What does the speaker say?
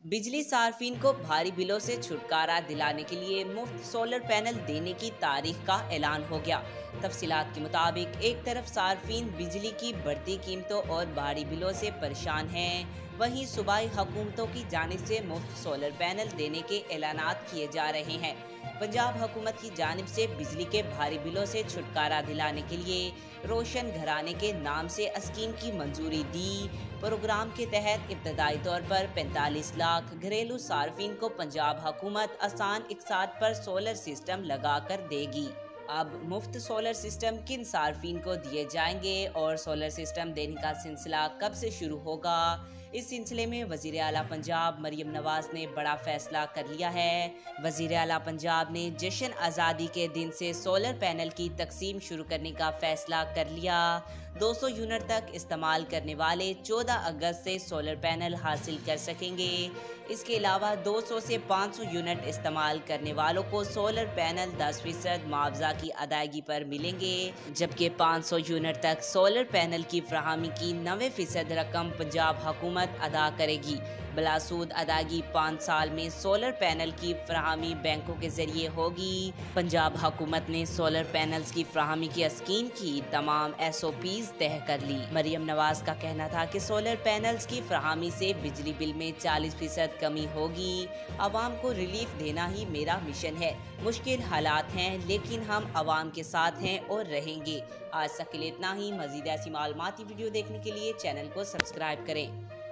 बिजली सार्फिन को भारी बिलों से छुटकारा दिलाने के लिए मुफ्त सोलर पैनल देने की तारीख का ऐलान हो गया। तफसीलात के मुताबिक एक तरफ सार्फिन बिजली की बढ़ती कीमतों और भारी बिलों से परेशान हैं, वहीं सूबाई हुकूमतों की जानिब से मुफ्त सोलर पैनल देने के ऐलानात किए जा रहे हैं। पंजाब हुकूमत की जानिब से बिजली के भारी बिलों से छुटकारा दिलाने के लिए रोशन घराने के नाम से स्कीम की मंजूरी दी। प्रोग्राम के तहत इब्तदाई तौर पर 45 लाख घरेलू सार्फिन को पंजाब हुकूमत आसान इकसात पर सोलर सिस्टम लगा कर देगी। अब मुफ्त सोलर सिस्टम किन सार्फिन को दिए जाएंगे और सोलर सिस्टम देने का सिलसिला कब से शुरू होगा, इस सिलसिले में वज़ीर आला पंजाब मरियम नवाज ने बड़ा फैसला कर लिया है। वज़ीर आला पंजाब ने जश्न आज़ादी के दिन से सोलर पैनल की तकसीम शुरू करने का फैसला कर लिया। 200 यूनिट तक इस्तेमाल करने वाले 14 अगस्त से सोलर पैनल हासिल कर सकेंगे। इसके अलावा 200 से 500 यूनिट इस्तेमाल करने वालों को सोलर पैनल 10% मुआवजा की अदायगी पर मिलेंगे, जबकि 500 यूनिट तक सोलर पैनल की फराहमी की 90% रकम पंजाब हुकूमत अदा करेगी। बिलासूद अदायगी 5 साल में सोलर पैनल की फराहमी बैंकों के जरिए होगी। पंजाब हुकूमत ने सोलर पैनल्स की फराहमी की स्कीम की तमाम SOPs तय कर ली। मरियम नवाज का कहना था कि सोलर पैनल्स की फराहमी से बिजली बिल में 40% कमी होगी। आवाम को रिलीफ देना ही मेरा मिशन है। मुश्किल हालात हैं लेकिन हम आवाम के साथ हैं और रहेंगे। आज तक के लिए इतना ही। मजीद ऐसी मालूमाती वीडियो देखने के लिए चैनल को सब्सक्राइब करें।